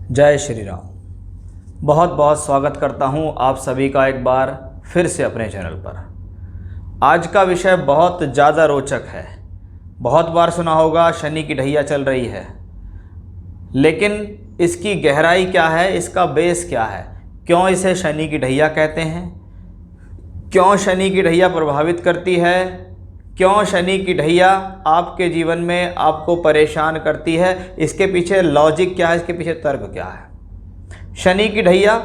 जय श्री राम। बहुत बहुत स्वागत करता हूं आप सभी का एक बार फिर से अपने चैनल पर। आज का विषय बहुत ज़्यादा रोचक है। बहुत बार सुना होगा शनि की ढैया चल रही है, लेकिन इसकी गहराई क्या है, इसका बेस क्या है, क्यों इसे शनि की ढैया कहते हैं, क्यों शनि की ढैया प्रभावित करती है, क्यों शनि की ढैया आपके जीवन में आपको परेशान करती है, इसके पीछे लॉजिक क्या है, इसके पीछे तर्क क्या है। शनि की ढैया,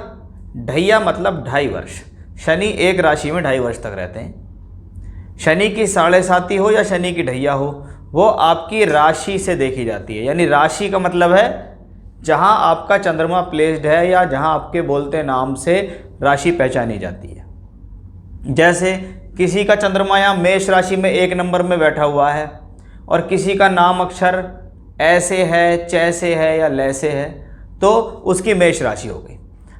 ढैया मतलब 2.5 वर्ष। शनि एक राशि में 2.5 वर्ष तक रहते हैं। शनि की 7.5 हो या शनि की ढैया हो, वो आपकी राशि से देखी जाती है। यानी राशि का मतलब है जहाँ आपका चंद्रमा प्लेस्ड है या जहाँ आपके बोलते नाम से राशि पहचानी जाती है। जैसे किसी का चंद्रमा या मेष राशि में 1 नंबर में बैठा हुआ है और किसी का नाम अक्षर ऐसे है, चैसे है या लैसे है, तो उसकी मेष राशि हो गई।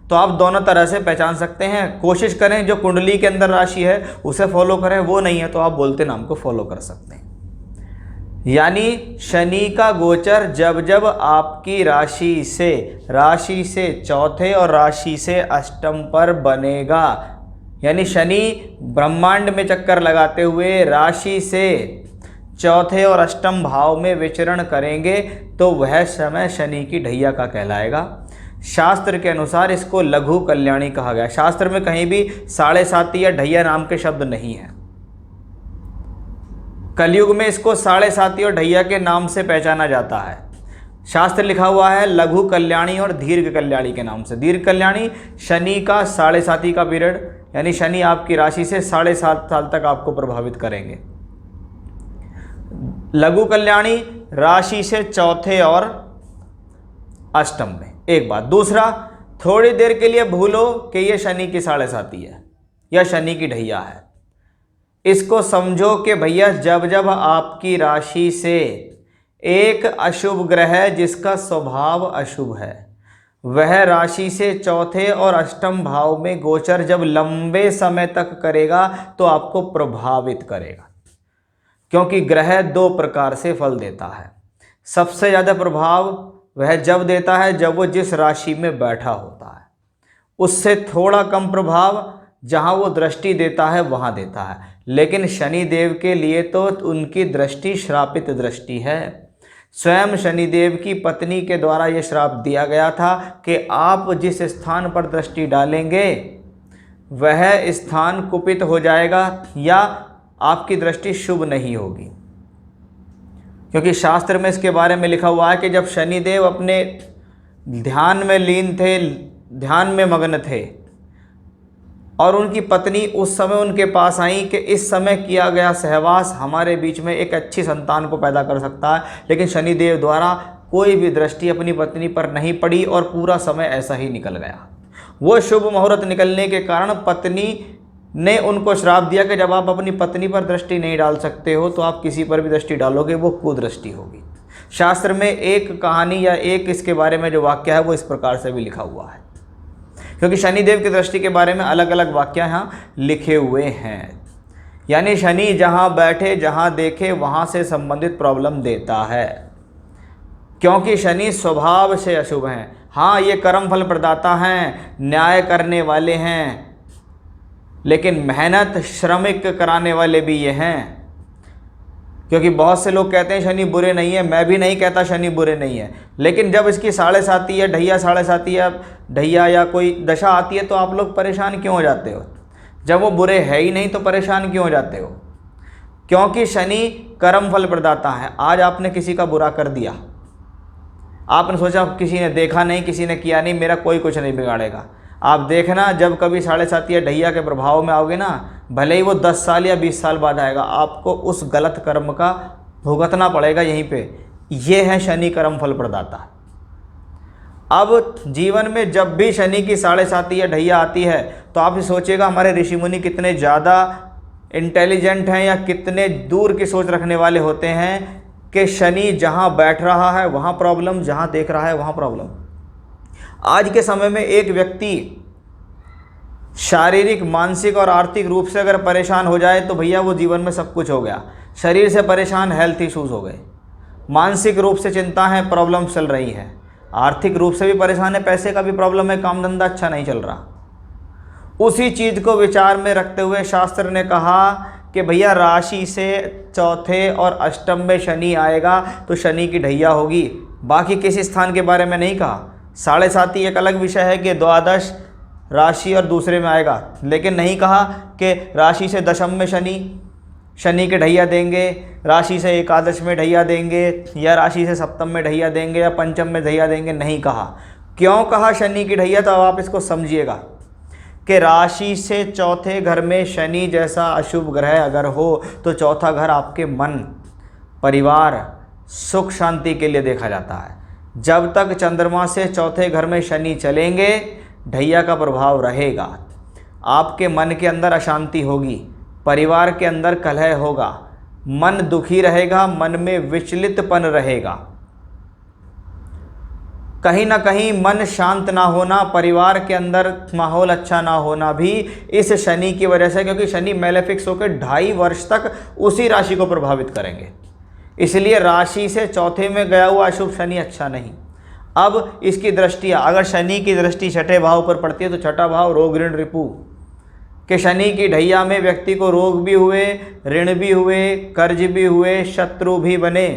तो आप दोनों तरह से पहचान सकते हैं। कोशिश करें जो कुंडली के अंदर राशि है उसे फॉलो करें, वो नहीं है तो आप बोलते नाम को फॉलो कर सकते हैं। यानी शनि का गोचर जब जब आपकी राशि से चौथे और राशि से अष्टम पर बनेगा, यानी शनि ब्रह्मांड में चक्कर लगाते हुए राशि से चौथे और अष्टम भाव में विचरण करेंगे, तो वह समय शनि की ढैया का कहलाएगा। शास्त्र के अनुसार इसको लघु कल्याणी कहा गया। शास्त्र में कहीं भी 7.5 या ढैया नाम के शब्द नहीं है। कलयुग में इसको 7.5 और ढैया के नाम से पहचाना जाता है। शास्त्र लिखा हुआ है लघु कल्याणी और दीर्घ कल्याणी के नाम से। दीर्घ कल्याणी शनि का 7.5 का पीरियड, यानी शनि आपकी राशि से 7.5 साल तक आपको प्रभावित करेंगे। लघु कल्याणी राशि से चौथे और अष्टम में। एक बात। दूसरा, थोड़ी देर के लिए भूलो कि ये शनि की 7.5 है या शनि की ढैया है। इसको समझो कि भैया जब जब आपकी राशि से एक अशुभ ग्रह जिसका स्वभाव अशुभ है, वह राशि से चौथे और अष्टम भाव में गोचर जब लंबे समय तक करेगा तो आपको प्रभावित करेगा। क्योंकि ग्रह 2 प्रकार से फल देता है। सबसे ज़्यादा प्रभाव वह जब देता है जब वो जिस राशि में बैठा होता है। उससे थोड़ा कम प्रभाव जहाँ वो दृष्टि देता है वहाँ देता है। लेकिन शनि देव के लिए तो उनकी दृष्टि श्रापित दृष्टि है। स्वयं शनिदेव की पत्नी के द्वारा यह श्राप दिया गया था कि आप जिस स्थान पर दृष्टि डालेंगे वह स्थान कुपित हो जाएगा या आपकी दृष्टि शुभ नहीं होगी। क्योंकि शास्त्र में इसके बारे में लिखा हुआ है कि जब शनिदेव अपने ध्यान में लीन थे, ध्यान में मग्न थे, और उनकी पत्नी उस समय उनके पास आई कि इस समय किया गया सहवास हमारे बीच में एक अच्छी संतान को पैदा कर सकता है, लेकिन शनिदेव द्वारा कोई भी दृष्टि अपनी पत्नी पर नहीं पड़ी और पूरा समय ऐसा ही निकल गया। वो शुभ मुहूर्त निकलने के कारण पत्नी ने उनको श्राप दिया कि जब आप अपनी पत्नी पर दृष्टि नहीं डाल सकते हो तो आप किसी पर भी दृष्टि डालोगे वो कुदृष्टि होगी। शास्त्र में एक कहानी या एक इसके बारे में जो वाक्य है वो इस प्रकार से भी लिखा हुआ है। क्योंकि शनिदेव की दृष्टि के बारे में अलग अलग वाक्य यहाँ लिखे हुए हैं। यानी शनि जहाँ बैठे जहाँ देखे वहाँ से संबंधित प्रॉब्लम देता है, क्योंकि शनि स्वभाव से अशुभ हैं। हाँ, ये कर्म फल प्रदाता हैं, न्याय करने वाले हैं, लेकिन मेहनत श्रमिक कराने वाले भी ये हैं। क्योंकि बहुत से लोग कहते हैं शनि बुरे नहीं है, मैं भी नहीं कहता शनि बुरे नहीं है, लेकिन जब इसकी 7.5 या ढैया 7.5 या ढैया या कोई दशा आती है तो आप लोग परेशान क्यों हो जाते हो? जब वो बुरे है ही नहीं तो परेशान क्यों हो जाते हो? क्योंकि शनि कर्म फल प्रदाता है। आज आपने किसी का बुरा कर दिया, आपने सोचा किसी ने देखा नहीं, किसी ने किया नहीं, मेरा कोई कुछ नहीं बिगाड़ेगा। आप देखना जब कभी 7.5 या ढैया के प्रभाव में आओगे ना, भले ही वो 10 साल या 20 साल बाद आएगा, आपको उस गलत कर्म का भुगतना पड़ेगा यहीं पे। ये है शनि कर्म फल प्रदाता। अब जीवन में जब भी शनि की 7.5 या ढैया आती है तो आप सोचिएगा हमारे ऋषि मुनि कितने ज़्यादा इंटेलिजेंट हैं या कितने दूर की सोच रखने वाले होते हैं कि शनि जहाँ बैठ रहा है वहाँ प्रॉब्लम, जहाँ देख रहा है वहाँ प्रॉब्लम। आज के समय में एक व्यक्ति शारीरिक, मानसिक और आर्थिक रूप से अगर परेशान हो जाए तो भैया वो जीवन में सब कुछ हो गया। शरीर से परेशान, हेल्थ इश्यूज हो गए, मानसिक रूप से चिंता है, प्रॉब्लम चल रही है, आर्थिक रूप से भी परेशान है, पैसे का भी प्रॉब्लम है, काम धंधा अच्छा नहीं चल रहा। उसी चीज़ को विचार में रखते हुए शास्त्र ने कहा कि भैया राशि से चौथे और अष्टम में शनि आएगा तो शनि की ढैया होगी। बाकी किसी स्थान के बारे में नहीं कहा। 7.5 एक अलग विषय है कि द्वादश राशि और दूसरे में आएगा, लेकिन नहीं कहा कि राशि से दशम में शनि के ढैया देंगे, राशि से एकादश में ढैया देंगे, या राशि से सप्तम में ढैया देंगे, या पंचम में ढैया देंगे, नहीं कहा। क्यों कहा शनि की ढैया? तो अब आप इसको समझिएगा कि राशि से चौथे घर में शनि जैसा अशुभ ग्रह अगर हो तो चौथा घर आपके मन, परिवार, सुख शांति के लिए देखा जाता है। जब तक चंद्रमा से चौथे घर में शनि चलेंगे ढैया का प्रभाव रहेगा। आपके मन के अंदर अशांति होगी, परिवार के अंदर कलह होगा, मन दुखी रहेगा, मन में विचलितपन रहेगा, कहीं ना कहीं मन शांत ना होना, परिवार के अंदर माहौल अच्छा ना होना भी इस शनि की वजह से, क्योंकि शनि मेलेफिक्स होकर 2.5 वर्ष तक उसी राशि को प्रभावित करेंगे। इसलिए राशि से चौथे में गया हुआ अशुभ शनि अच्छा नहीं। अब इसकी दृष्टि, अगर शनि की दृष्टि छठे भाव पर पड़ती है तो छठा भाव रोग ऋण रिपु कि शनि की ढैया में व्यक्ति को रोग भी हुए, ऋण भी हुए, कर्ज भी हुए, शत्रु भी बने।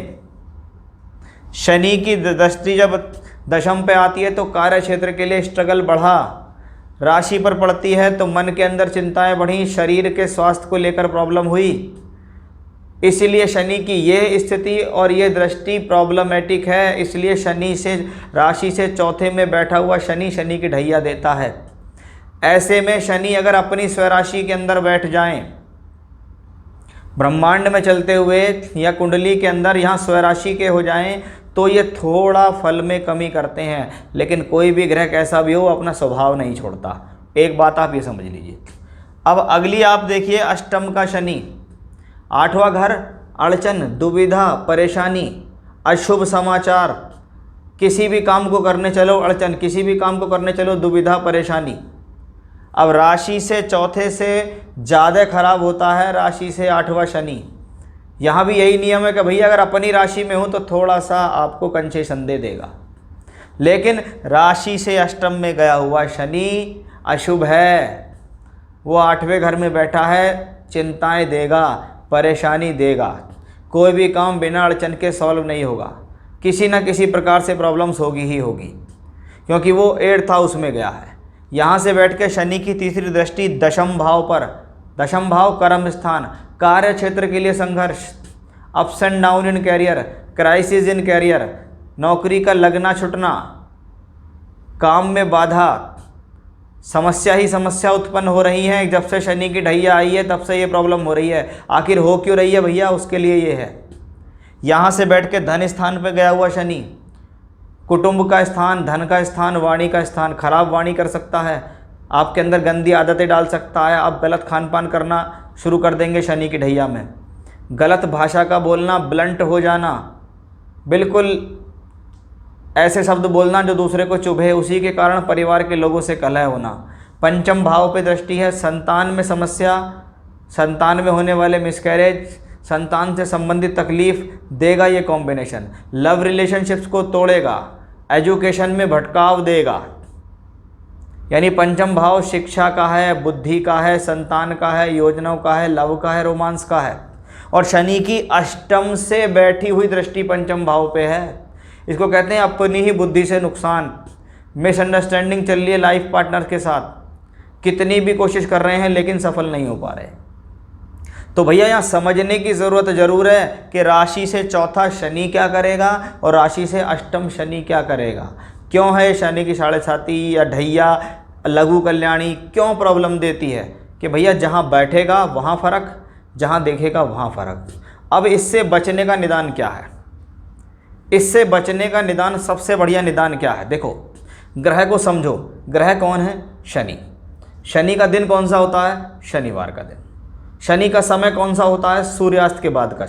शनि की दृष्टि जब दशम पे आती है तो कार्य क्षेत्र के लिए स्ट्रगल बढ़ा, राशि पर पड़ती है तो मन के अंदर चिंताएं बढ़ी, शरीर के स्वास्थ्य को लेकर प्रॉब्लम हुई। इसलिए शनि की ये स्थिति और ये दृष्टि प्रॉब्लमेटिक है। इसलिए शनि से, राशि से चौथे में बैठा हुआ शनि की ढैया देता है। ऐसे में शनि अगर अपनी स्वराशि के अंदर बैठ जाएं, ब्रह्मांड में चलते हुए या कुंडली के अंदर यहाँ स्वराशि के हो जाएं, तो ये थोड़ा फल में कमी करते हैं। लेकिन कोई भी ग्रह कैसा भी हो अपना स्वभाव नहीं छोड़ता। एक बात आप ये समझ लीजिए। अब अगली आप देखिए अष्टम का शनि, 8वां घर, अड़चन, दुविधा, परेशानी, अशुभ समाचार, किसी भी काम को करने चलो अड़चन, किसी भी काम को करने चलो दुविधा, परेशानी। अब राशि से चौथे से ज़्यादा खराब होता है राशि से 8वां शनि। यहाँ भी यही नियम है कि भैया अगर अपनी राशि में हो तो थोड़ा सा आपको कंसेशन दे देगा, लेकिन राशि से अष्टम में गया हुआ शनि अशुभ है, वो 8वें घर में बैठा है, चिंताएं देगा, परेशानी देगा, कोई भी काम बिना अड़चन के सॉल्व नहीं होगा, किसी न किसी प्रकार से प्रॉब्लम्स होगी ही होगी, क्योंकि वो 8th हाउस में गया है। यहाँ से बैठ के शनि की तीसरी दृष्टि दशम भाव पर, दशम भाव कर्म स्थान, कार्य क्षेत्र के लिए संघर्ष, ups and down in career, crisis in career, नौकरी का लगना छुटना, काम में बाधा, समस्या ही समस्या उत्पन्न हो रही है। जब से शनि की ढैया आई है तब से ये प्रॉब्लम हो रही है। आखिर हो क्यों रही है भैया? उसके लिए ये है। यहाँ से बैठ के धन स्थान पे गया हुआ शनि, कुटुंब का स्थान, धन का स्थान, वाणी का स्थान, खराब वाणी कर सकता है, आपके अंदर गंदी आदतें डाल सकता है, आप गलत खान पान करना शुरू कर देंगे शनि की ढैया में, गलत भाषा का बोलना, ब्लंट हो जाना, बिल्कुल ऐसे शब्द बोलना जो दूसरे को चुभे, उसी के कारण परिवार के लोगों से कलह होना। पंचम भाव पे दृष्टि है, संतान में समस्या, संतान में होने वाले मिसकैरेज, संतान से संबंधित तकलीफ देगा ये कॉम्बिनेशन, लव रिलेशनशिप्स को तोड़ेगा, एजुकेशन में भटकाव देगा। यानी पंचम भाव शिक्षा का है, बुद्धि का है, संतान का है, योजनाओं का है, लव का है, रोमांस का है। और शनि की अष्टम से बैठी हुई दृष्टि पंचम भाव पे है। इसको कहते हैं अपनी ही बुद्धि से नुकसान, मिसअंडरस्टैंडिंग चल रही है लाइफ पार्टनर के साथ, कितनी भी कोशिश कर रहे हैं लेकिन सफल नहीं हो पा रहे। तो भैया यहाँ समझने की ज़रूरत ज़रूर है कि राशि से चौथा शनि क्या करेगा और राशि से अष्टम शनि क्या करेगा। क्यों है शनि की 7.5 या ढैया, लघु कल्याणी क्यों प्रॉब्लम देती है? कि भैया जहाँ बैठेगा वहाँ फ़र्क, जहाँ देखेगा वहाँ फ़र्क। अब इससे बचने का निदान क्या है? इससे बचने का निदान, सबसे बढ़िया निदान क्या है? देखो, ग्रह को समझो। ग्रह कौन है? शनि। शनि का दिन कौन सा होता है? शनिवार का दिन। शनि का समय कौन सा होता है? सूर्यास्त के बाद का।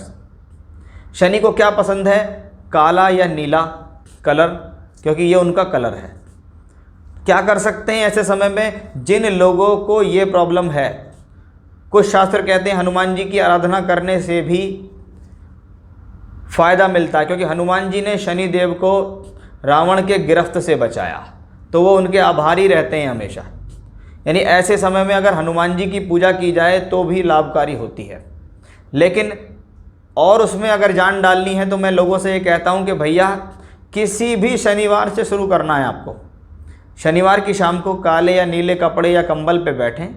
शनि को क्या पसंद है? काला या नीला कलर, क्योंकि ये उनका कलर है। क्या कर सकते हैं ऐसे समय में? जिन लोगों को ये प्रॉब्लम है, कुछ शास्त्र कहते हैं हनुमान जी की आराधना करने से भी फ़ायदा मिलता है, क्योंकि हनुमान जी ने शनि देव को रावण के गिरफ्त से बचाया, तो वो उनके आभारी रहते हैं हमेशा। यानी ऐसे समय में अगर हनुमान जी की पूजा की जाए तो भी लाभकारी होती है। लेकिन और उसमें अगर जान डालनी है तो मैं लोगों से ये कहता हूँ कि भैया किसी भी शनिवार से शुरू करना है आपको। शनिवार की शाम को काले या नीले कपड़े या कंबल पे बैठें,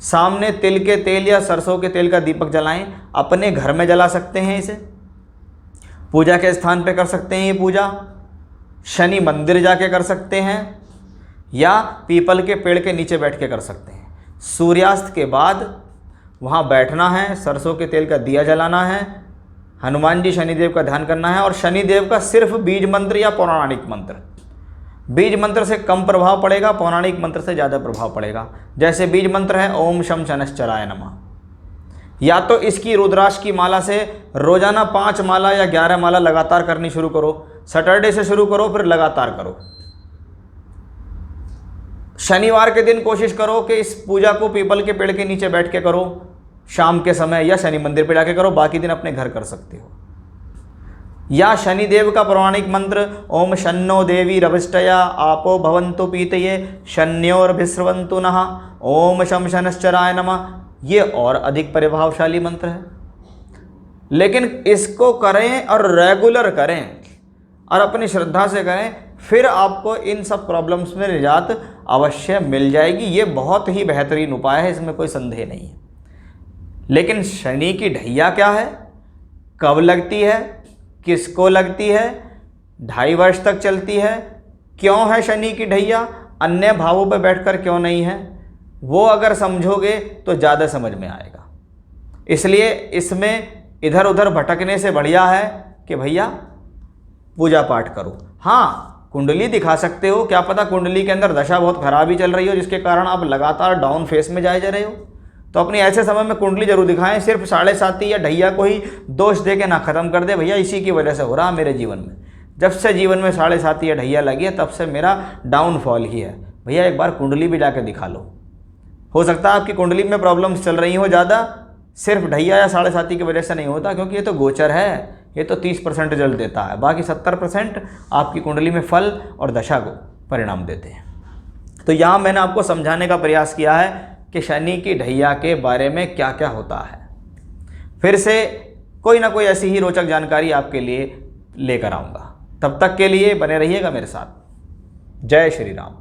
सामने तिल के तेल या सरसों के तेल का दीपक जलाएं। अपने घर में जला सकते हैं इसे, पूजा के स्थान पे कर सकते हैं ये पूजा, शनि मंदिर जाके कर सकते हैं, या पीपल के पेड़ के नीचे बैठ के कर सकते हैं। सूर्यास्त के बाद वहाँ बैठना है, सरसों के तेल का दिया जलाना है, हनुमान जी शनिदेव का ध्यान करना है, और शनिदेव का सिर्फ बीज मंत्र या पौराणिक मंत्र, बीज मंत्र से कम प्रभाव पड़ेगा, पौराणिक मंत्र से ज़्यादा प्रभाव पड़ेगा। जैसे बीज मंत्र है ओम शम शनश्चराय नमः, या तो इसकी रुद्राक्ष की माला से रोजाना 5 माला या 11 माला लगातार करनी शुरू करो। सैटरडे से शुरू करो, फिर लगातार करो। शनिवार के दिन कोशिश करो कि इस पूजा को पीपल के पेड़ के नीचे बैठ के करो, शाम के समय, या शनि मंदिर पे जाके करो। बाकी दिन अपने घर कर सकते हो। या शनिदेव का पौराणिक मंत्र ओम शन्नो देवी रविष्टया आपो भवन्तु पीतये शन्योर्भिस्रवन्तु नः ओम शम शनश्चराय नमः, ये और अधिक प्रभावशाली मंत्र है। लेकिन इसको करें और रेगुलर करें और अपनी श्रद्धा से करें, फिर आपको इन सब प्रॉब्लम्स में निजात अवश्य मिल जाएगी। ये बहुत ही बेहतरीन उपाय है, इसमें कोई संदेह नहीं है। लेकिन शनि की ढैया क्या है, कब लगती है, किसको लगती है, 2.5 वर्ष तक चलती है, क्यों है शनि की ढैया, अन्य भावों पर बैठकर क्यों नहीं है, वो अगर समझोगे तो ज़्यादा समझ में आएगा। इसलिए इसमें इधर उधर भटकने से बढ़िया है कि भैया पूजा पाठ करो। हाँ, कुंडली दिखा सकते हो, क्या पता कुंडली के अंदर दशा बहुत खराब ही चल रही हो, जिसके कारण आप लगातार डाउन फेस में जाए जा रहे हो, तो अपनी ऐसे समय में कुंडली जरूर दिखाएं। सिर्फ 7.5 या ढैया को ही दोष दे के ना ख़त्म कर दे, भैया इसी की वजह से हो रहा मेरे जीवन में, जब से जीवन में 7.5 या ढैया लगी है तब से मेरा डाउनफॉल ही है। भैया एक बार कुंडली भी जाके दिखा लो। हो सकता है आपकी कुंडली में प्रॉब्लम्स चल रही हो ज़्यादा, सिर्फ ढैया या 7.5 की वजह से नहीं होता, क्योंकि ये तो गोचर है, ये तो 30% रिजल्ट देता है, बाकी 70% आपकी कुंडली में फल और दशा को परिणाम देते हैं। तो यहाँ मैंने आपको समझाने का प्रयास किया है कि शनि की ढैया के बारे में क्या क्या होता है। फिर से कोई ना कोई ऐसी ही रोचक जानकारी आपके लिए लेकर आऊँगा। तब तक के लिए बने रहिएगा मेरे साथ। जय श्री राम।